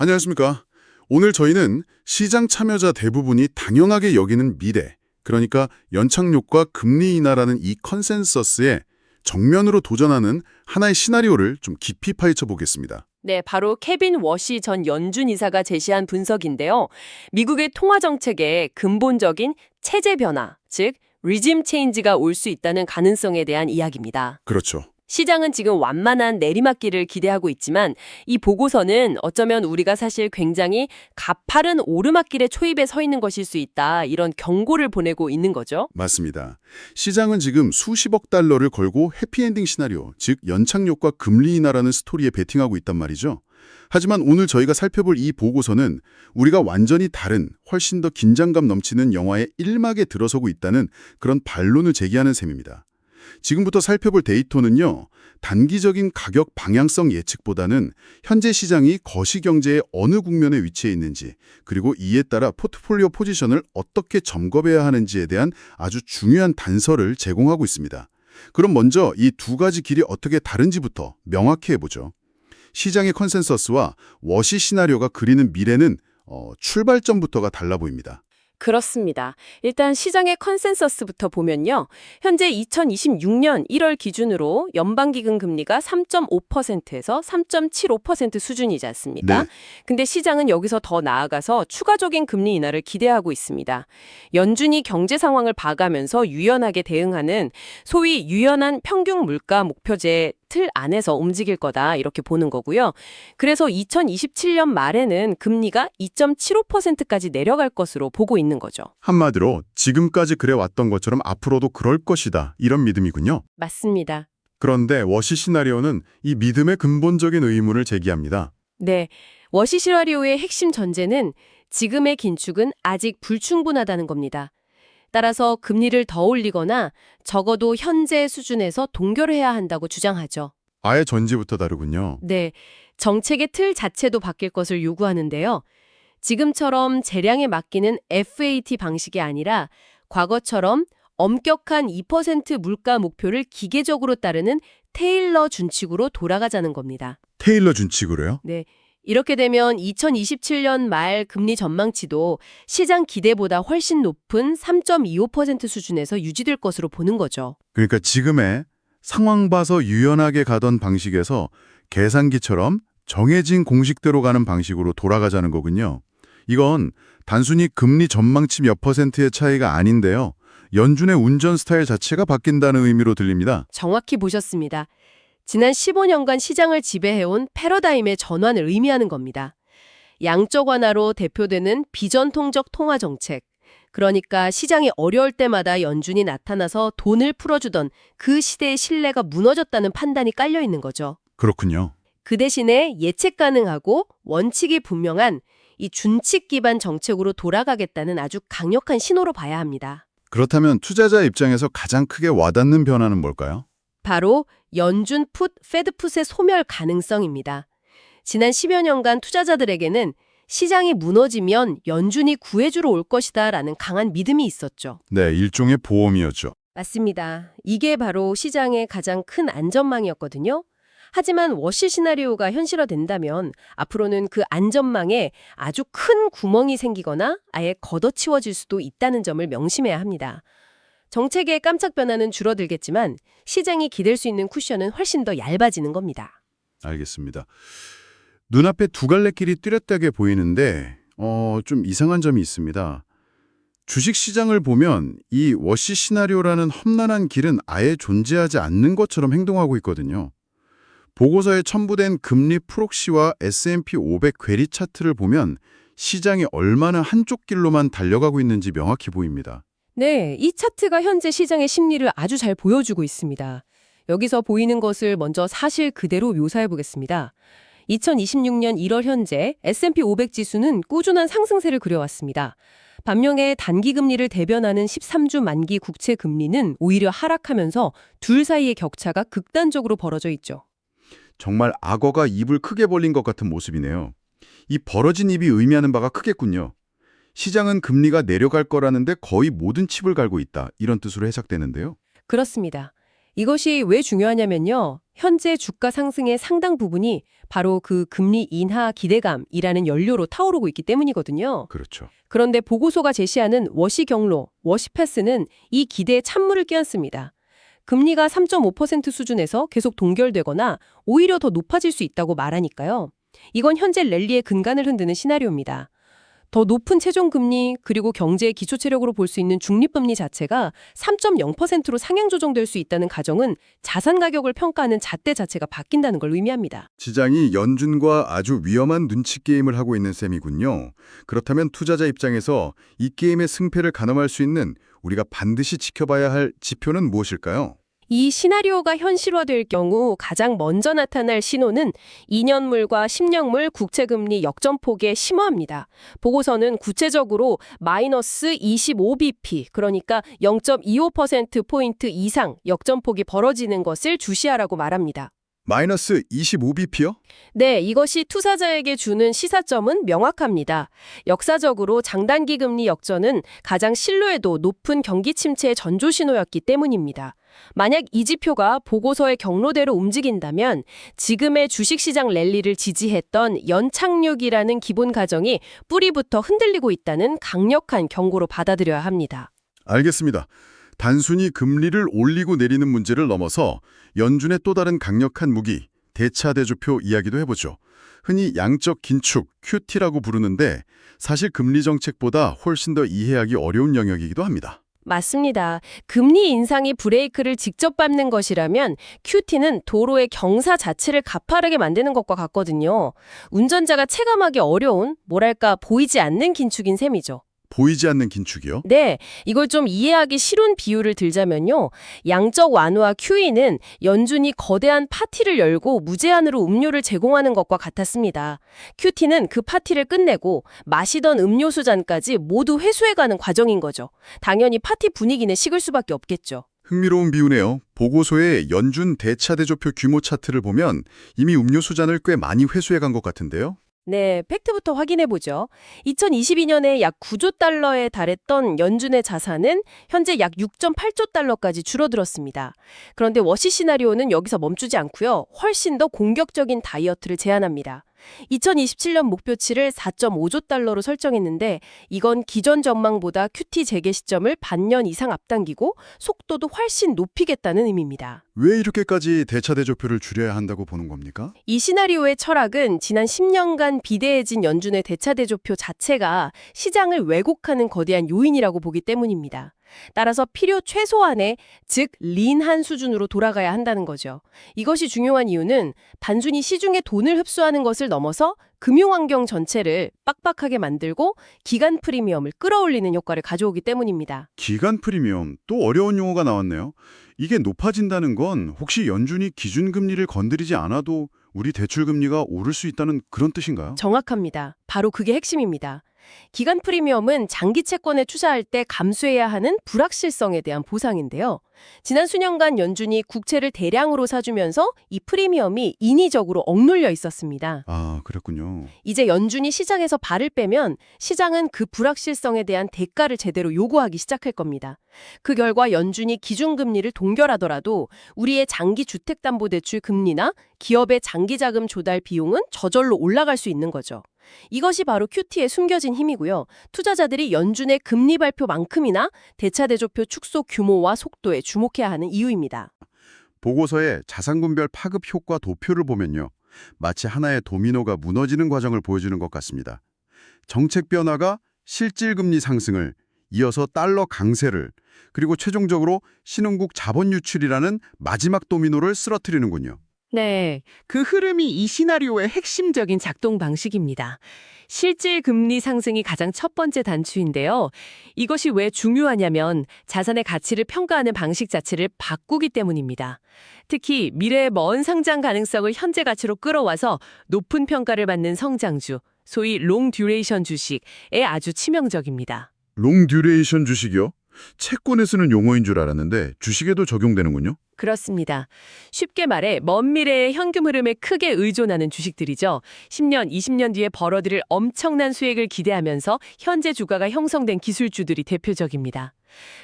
안녕하십니까. 오늘 저희는 시장 참여자 대부분이 당연하게 여기는 미래, 그러니까 연착륙과 금리 인하라는 이 컨센서스에 정면으로 도전하는 하나의 시나리오를 좀 깊이 파헤쳐 보겠습니다. 네, 바로 케빈 워시 전 연준 이사가 제시한 분석인데요. 미국의 통화 정책에 근본적인 체제 변화, 즉 리짐 체인지가 올 수 있다는 가능성에 대한 이야기입니다. 그렇죠. 시장은 지금 완만한 내리막길을 기대하고 있지만 이 보고서는 어쩌면 우리가 사실 굉장히 가파른 오르막길의 초입에 서 있는 것일 수 있다, 이런 경고를 보내고 있는 거죠. 맞습니다. 시장은 지금 수십억 달러를 걸고 해피엔딩 시나리오, 즉 연착륙과 금리 인하라는 스토리에 베팅하고 있단 말이죠. 하지만 오늘 저희가 살펴볼 이 보고서는 우리가 완전히 다른, 훨씬 더 긴장감 넘치는 영화의 1막에 들어서고 있다는 그런 반론을 제기하는 셈입니다. 지금부터 살펴볼 데이터는요, 단기적인 가격 방향성 예측보다는 현재 시장이 거시경제의 어느 국면에 위치해 있는지, 그리고 이에 따라 포트폴리오 포지션을 어떻게 점검해야 하는지에 대한 아주 중요한 단서를 제공하고 있습니다. 그럼 먼저 이 두 가지 길이 어떻게 다른지부터 명확히 해보죠. 시장의 컨센서스와 워시 시나리오가 그리는 미래는 출발점부터가 달라 보입니다. 그렇습니다. 일단 시장의 컨센서스부터 보면요. 현재 2026년 1월 기준으로 연방기금 금리가 3.5%에서 3.75% 수준이지 않습니까? 네. 근데 시장은 여기서 더 나아가서 추가적인 금리 인하를 기대하고 있습니다. 연준이 경제 상황을 봐가면서 유연하게 대응하는 소위 유연한 평균 물가 목표제 틀 안에서 움직일 거다, 이렇게 보는 거고요. 그래서 2027년 말에는 금리가 2.75%까지 내려갈 것으로 보고 있는 거죠. 한마디로 지금까지 그래왔던 것처럼 앞으로도 그럴 것이다, 이런 믿음이군요. 맞습니다. 그런데 워시 시나리오는 이 믿음의 근본적인 의문을 제기합니다. 네, 워시 시나리오의 핵심 전제는 지금의 긴축은 아직 불충분하다는 겁니다. 따라서 금리를 더 올리거나 적어도 현재 수준에서 동결해야 한다고 주장하죠. 아예 전지부터 다르군요. 네, 정책의 틀 자체도 바뀔 것을 요구하는데요. 지금처럼 재량에 맡기는 FAT 방식이 아니라 과거처럼 엄격한 2% 물가 목표를 기계적으로 따르는 테일러 준칙으로 돌아가자는 겁니다. 테일러 준칙으로요? 네, 이렇게 되면 2027년 말 금리 전망치도 시장 기대보다 훨씬 높은 3.25% 수준에서 유지될 것으로 보는 거죠. 그러니까 지금의 상황 봐서 유연하게 가던 방식에서 계산기처럼 정해진 공식대로 가는 방식으로 돌아가자는 거군요. 이건 단순히 금리 전망치 몇 %의 차이가 아닌데요. 연준의 운전 스타일 자체가 바뀐다는 의미로 들립니다. 정확히 보셨습니다. 지난 15년간 시장을 지배해온 패러다임의 전환을 의미하는 겁니다. 양적 완화로 대표되는 비전통적 통화 정책, 그러니까 시장이 어려울 때마다 연준이 나타나서 돈을 풀어주던 그 시대의 신뢰가 무너졌다는 판단이 깔려 있는 거죠. 그렇군요. 그 대신에 예측 가능하고 원칙이 분명한 이 준칙 기반 정책으로 돌아가겠다는 아주 강력한 신호로 봐야 합니다. 그렇다면 투자자 입장에서 가장 크게 와닿는 변화는 뭘까요? 바로 연준 풋, 페드 풋의 소멸 가능성입니다. 지난 10여 년간 투자자들에게는 시장이 무너지면 연준이 구해주러 올 것이다 라는 강한 믿음이 있었죠. 네, 일종의 보험이었죠. 맞습니다. 이게 바로 시장의 가장 큰 안전망이었거든요. 하지만 워시 시나리오가 현실화된다면 앞으로는 그 안전망에 아주 큰 구멍이 생기거나 아예 걷어치워질 수도 있다는 점을 명심해야 합니다. 정책의 깜짝 변화는 줄어들겠지만 시장이 기댈 수 있는 쿠션은 훨씬 더 얇아지는 겁니다. 알겠습니다. 눈앞에 두 갈래 길이 뚜렷하게 보이는데 좀 이상한 점이 있습니다. 주식시장을 보면 이 워시 시나리오라는 험난한 길은 아예 존재하지 않는 것처럼 행동하고 있거든요. 보고서에 첨부된 금리 프록시와 S&P 500 괴리 차트를 보면 시장이 얼마나 한쪽 길로만 달려가고 있는지 명확히 보입니다. 네, 이 차트가 현재 시장의 심리를 아주 잘 보여주고 있습니다. 여기서 보이는 것을 먼저 사실 그대로 묘사해 보겠습니다. 2026년 1월 현재 S&P 500 지수는 꾸준한 상승세를 그려왔습니다. 반면에 단기 금리를 대변하는 13주 만기 국채 금리는 오히려 하락하면서 둘 사이의 격차가 극단적으로 벌어져 있죠. 정말 악어가 입을 크게 벌린 것 같은 모습이네요. 이 벌어진 입이 의미하는 바가 크겠군요. 시장은 금리가 내려갈 거라는데 거의 모든 칩을 갈고 있다, 이런 뜻으로 해석되는데요. 그렇습니다. 이것이 왜 중요하냐면요. 현재 주가 상승의 상당 부분이 바로 그 금리 인하 기대감이라는 연료로 타오르고 있기 때문이거든요. 그렇죠. 그런데 보고서가 제시하는 워시 경로, 워시 패스는 이 기대에 찬물을 끼얹습니다. 금리가 3.5% 수준에서 계속 동결되거나 오히려 더 높아질 수 있다고 말하니까요. 이건 현재 랠리의 근간을 흔드는 시나리오입니다. 더 높은 최종금리 그리고 경제의 기초체력으로 볼 수 있는 중립금리 자체가 3.0%로 상향 조정될 수 있다는 가정은 자산 가격을 평가하는 잣대 자체가 바뀐다는 걸 의미합니다. 시장이 연준과 아주 위험한 눈치 게임을 하고 있는 셈이군요. 그렇다면 투자자 입장에서 이 게임의 승패를 가늠할 수 있는 우리가 반드시 지켜봐야 할 지표는 무엇일까요? 이 시나리오가 현실화될 경우 가장 먼저 나타날 신호는 2년물과 10년물 국채금리 역전폭의 심화입니다. 보고서는 구체적으로 마이너스 25bp, 그러니까 0.25%포인트 이상 역전폭이 벌어지는 것을 주시하라고 말합니다. 마이너스 25bp요? 네, 이것이 투자자에게 주는 시사점은 명확합니다. 역사적으로 장단기 금리 역전은 가장 신뢰도 높은 경기 침체의 전조 신호였기 때문입니다. 만약 이 지표가 보고서의 경로대로 움직인다면 지금의 주식시장 랠리를 지지했던 연착륙이라는 기본 가정이 뿌리부터 흔들리고 있다는 강력한 경고로 받아들여야 합니다. 알겠습니다. 단순히 금리를 올리고 내리는 문제를 넘어서 연준의 또 다른 강력한 무기, 대차대조표 이야기도 해보죠. 흔히 양적 긴축, QT라고 부르는데 사실 금리 정책보다 훨씬 더 이해하기 어려운 영역이기도 합니다. 맞습니다. 금리 인상이 브레이크를 직접 밟는 것이라면 QT는 도로의 경사 자체를 가파르게 만드는 것과 같거든요. 운전자가 체감하기 어려운, 뭐랄까 보이지 않는 긴축인 셈이죠. 보이지 않는 긴축이요? 네, 이걸 좀 이해하기 쉬운 비유를 들자면요. 양적 완화와 QE는 연준이 거대한 파티를 열고 무제한으로 음료를 제공하는 것과 같았습니다. QT는 그 파티를 끝내고 마시던 음료수 잔까지 모두 회수해가는 과정인 거죠. 당연히 파티 분위기는 식을 수밖에 없겠죠. 흥미로운 비유네요. 보고서의 연준 대차대조표 규모 차트를 보면 이미 음료수 잔을 꽤 많이 회수해간 것 같은데요. 네, 팩트부터 확인해보죠. 2022년에 약 9조 달러에 달했던 연준의 자산은 현재 약 6.8조 달러까지 줄어들었습니다. 그런데 워시 시나리오는 여기서 멈추지 않고요. 훨씬 더 공격적인 다이어트를 제안합니다. 2027년 목표치를 4.5조 달러로 설정했는데 이건 기존 전망보다 QT 재개 시점을 반년 이상 앞당기고 속도도 훨씬 높이겠다는 의미입니다. 왜 이렇게까지 대차대조표를 줄여야 한다고 보는 겁니까? 이 시나리오의 철학은 지난 10년간 비대해진 연준의 대차대조표 자체가 시장을 왜곡하는 거대한 요인이라고 보기 때문입니다. 따라서 필요 최소한의, 즉 린한 수준으로 돌아가야 한다는 거죠. 이것이 중요한 이유는 단순히 시중에 돈을 흡수하는 것을 넘어서 금융환경 전체를 빡빡하게 만들고 기간 프리미엄을 끌어올리는 효과를 가져오기 때문입니다. 기간 프리미엄, 또 어려운 용어가 나왔네요. 이게 높아진다는 건 혹시 연준이 기준금리를 건드리지 않아도 우리 대출금리가 오를 수 있다는 그런 뜻인가요? 정확합니다. 바로 그게 핵심입니다. 기간 프리미엄은 장기 채권에 투자할 때 감수해야 하는 불확실성에 대한 보상인데요. 지난 수년간 연준이 국채를 대량으로 사주면서 이 프리미엄이 인위적으로 억눌려 있었습니다. 아, 그랬군요. 이제 연준이 시장에서 발을 빼면 시장은 그 불확실성에 대한 대가를 제대로 요구하기 시작할 겁니다. 그 결과 연준이 기준금리를 동결하더라도 우리의 장기 주택담보대출 금리나 기업의 장기자금 조달 비용은 저절로 올라갈 수 있는 거죠. 이것이 바로 QT의 숨겨진 힘이고요. 투자자들이 연준의 금리 발표만큼이나 대차대조표 축소 규모와 속도에 주목해야 하는 이유입니다. 보고서의 자산군별 파급 효과 도표를 보면요. 마치 하나의 도미노가 무너지는 과정을 보여주는 것 같습니다. 정책 변화가 실질금리 상승을, 이어서 달러 강세를, 그리고 최종적으로 신흥국 자본 유출이라는 마지막 도미노를 쓰러뜨리는군요. 네, 그 흐름이 이 시나리오의 핵심적인 작동 방식입니다. 실질 금리 상승이 가장 첫 번째 단추인데요. 이것이 왜 중요하냐면 자산의 가치를 평가하는 방식 자체를 바꾸기 때문입니다. 특히 미래의 먼 상장 가능성을 현재 가치로 끌어와서 높은 평가를 받는 성장주, 소위 롱 듀레이션 주식에 아주 치명적입니다. 롱 듀레이션 주식이요? 채권에 쓰는 용어인 줄 알았는데 주식에도 적용되는군요. 그렇습니다. 쉽게 말해 먼 미래의 현금 흐름에 크게 의존하는 주식들이죠. 10년, 20년 뒤에 벌어들일 엄청난 수익을 기대하면서 현재 주가가 형성된 기술주들이 대표적입니다.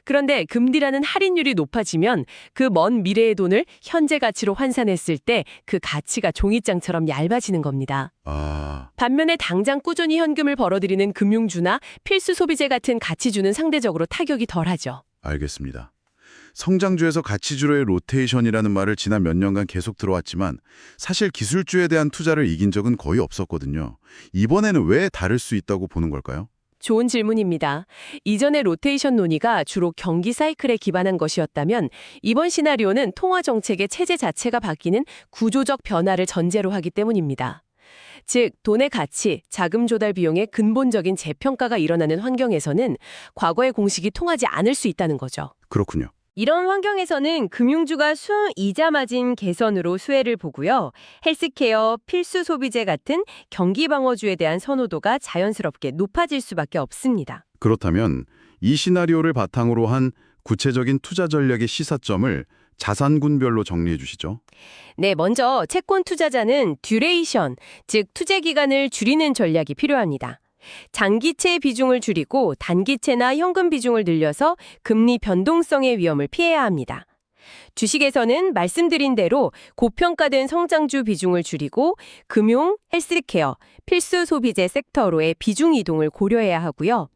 그런데 금리라는 할인율이 높아지면 그 먼 미래의 돈을 현재 가치로 환산했을 때 그 가치가 종이장처럼 얇아지는 겁니다. 아, 반면에 당장 꾸준히 현금을 벌어들이는 금융주나 필수 소비재 같은 가치주는 상대적으로 타격이 덜하죠. 알겠습니다. 성장주에서 가치주로의 로테이션이라는 말을 지난 몇 년간 계속 들어왔지만 사실 기술주에 대한 투자를 이긴 적은 거의 없었거든요. 이번에는 왜 다를 수 있다고 보는 걸까요? 좋은 질문입니다. 이전의 로테이션 논의가 주로 경기 사이클에 기반한 것이었다면 이번 시나리오는 통화 정책의 체제 자체가 바뀌는 구조적 변화를 전제로 하기 때문입니다. 즉, 돈의 가치, 자금 조달 비용의 근본적인 재평가가 일어나는 환경에서는 과거의 공식이 통하지 않을 수 있다는 거죠. 그렇군요. 이런 환경에서는 금융주가 이자 마진 개선으로 수혜를 보고요. 헬스케어, 필수 소비재 같은 경기 방어주에 대한 선호도가 자연스럽게 높아질 수밖에 없습니다. 그렇다면 이 시나리오를 바탕으로 한 구체적인 투자 전략의 시사점을 자산군별로 정리해 주시죠. 네, 먼저 채권 투자자는 듀레이션, 즉 투자 기간을 줄이는 전략이 필요합니다. 장기채 비중을 줄이고 단기채나 현금 비중을 늘려서 금리 변동성의 위험을 피해야 합니다. 주식에서는 말씀드린 대로 고평가된 성장주 비중을 줄이고 금융, 헬스케어, 필수 소비재 섹터로의 비중 이동을 고려해야 하고요.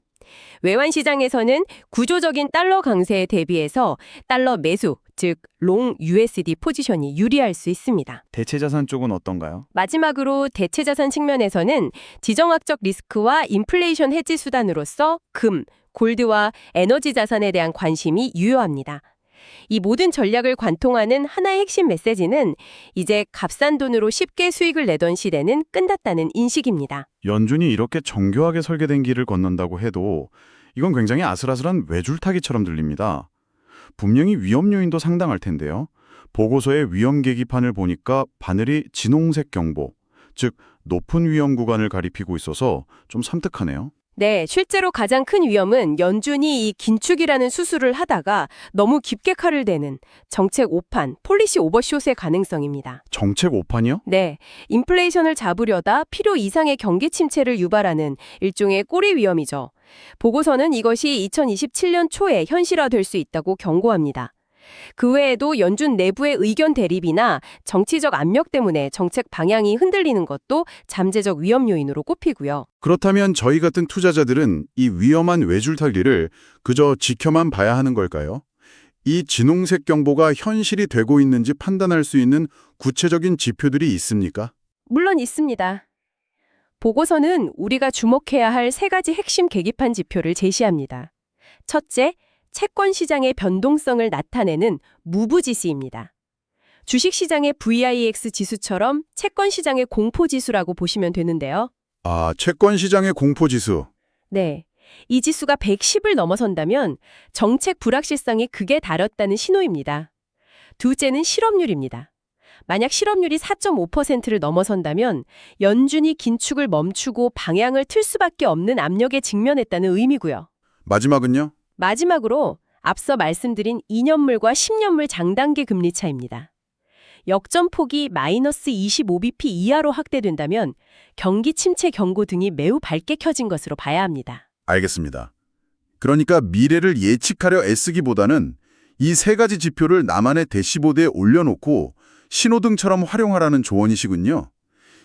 외환 시장에서는 구조적인 달러 강세에 대비해서 달러 매수, 즉 롱 USD 포지션이 유리할 수 있습니다. 대체 자산 쪽은 어떤가요? 마지막으로 대체 자산 측면에서는 지정학적 리스크와 인플레이션 해지 수단으로서 금, 골드와 에너지 자산에 대한 관심이 유효합니다. 이 모든 전략을 관통하는 하나의 핵심 메시지는 이제 값싼 돈으로 쉽게 수익을 내던 시대는 끝났다는 인식입니다. 연준이 이렇게 정교하게 설계된 길을 걷는다고 해도 이건 굉장히 아슬아슬한 외줄타기처럼 들립니다. 분명히 위험 요인도 상당할 텐데요. 보고서의 위험 계기판을 보니까 바늘이 진홍색 경보, 즉 높은 위험 구간을 가리키고 있어서 좀 섬뜩하네요. 네, 실제로 가장 큰 위험은 연준이 이 긴축이라는 수술을 하다가 너무 깊게 칼을 대는 정책 오판, 폴리시 오버숏의 가능성입니다. 정책 오판이요? 네, 인플레이션을 잡으려다 필요 이상의 경기 침체를 유발하는 일종의 꼬리 위험이죠. 보고서는 이것이 2027년 초에 현실화될 수 있다고 경고합니다. 그 외에도 연준 내부의 의견 대립이나 정치적 압력 때문에 정책 방향이 흔들리는 것도 잠재적 위험 요인으로 꼽히고요. 그렇다면 저희 같은 투자자들은 이 위험한 외줄타기를 그저 지켜만 봐야 하는 걸까요? 이 진홍색 경보가 현실이 되고 있는지 판단할 수 있는 구체적인 지표들이 있습니까? 물론 있습니다. 보고서는 우리가 주목해야 할 3가지 핵심 계기판 지표를 제시합니다. 첫째, 채권 시장의 변동성을 나타내는 무브 지수입니다. 주식 시장의 VIX 지수처럼 채권 시장의 공포 지수라고 보시면 되는데요. 아, 채권 시장의 공포지수. 네. 이 지수가 110을 넘어선다면 정책 불확실성이 극에 달했다는 신호입니다. 둘째는 실업률입니다. 만약 실업률이 4.5%를 넘어선다면 연준이 긴축을 멈추고 방향을 틀 수밖에 없는 압력에 직면했다는 의미고요. 마지막은요? 마지막으로 앞서 말씀드린 2년물과 10년물 장단기 금리 차입니다. 역전폭이 마이너스 25bp 이하로 확대된다면 경기 침체 경고 등이 매우 밝게 켜진 것으로 봐야 합니다. 알겠습니다. 그러니까 미래를 예측하려 애쓰기보다는 이 3가지 지표를 나만의 대시보드에 올려놓고 신호등처럼 활용하라는 조언이시군요.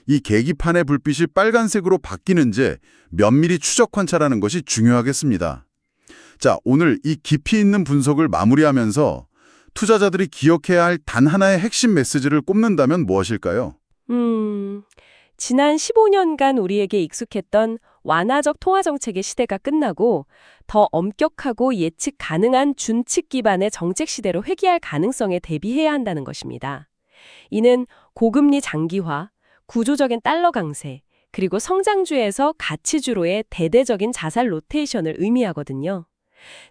이 계기판의 불빛이 빨간색으로 바뀌는지 면밀히 추적 관찰하는 것이 중요하겠습니다. 자, 오늘 이 깊이 있는 분석을 마무리하면서 투자자들이 기억해야 할 단 하나의 핵심 메시지를 꼽는다면 무엇일까요? 지난 15년간 우리에게 익숙했던 완화적 통화 정책의 시대가 끝나고 더 엄격하고 예측 가능한 준칙 기반의 정책 시대로 회귀할 가능성에 대비해야 한다는 것입니다. 이는 고금리 장기화, 구조적인 달러 강세, 그리고 성장주에서 가치주로의 대대적인 자산 로테이션을 의미하거든요.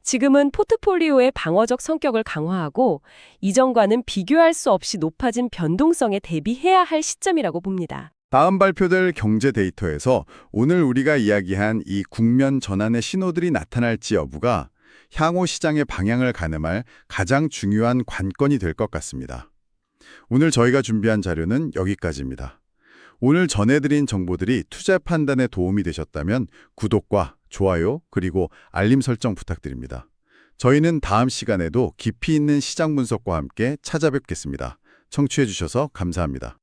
지금은 포트폴리오의 방어적 성격을 강화하고 이전과는 비교할 수 없이 높아진 변동성에 대비해야 할 시점이라고 봅니다. 다음 발표될 경제 데이터에서 오늘 우리가 이야기한 이 국면 전환의 신호들이 나타날지 여부가 향후 시장의 방향을 가늠할 가장 중요한 관건이 될 것 같습니다. 오늘 저희가 준비한 자료는 여기까지입니다. 오늘 전해드린 정보들이 투자 판단에 도움이 되셨다면 구독과 좋아요 그리고 알림 설정 부탁드립니다. 저희는 다음 시간에도 깊이 있는 시장 분석과 함께 찾아뵙겠습니다. 청취해 주셔서 감사합니다.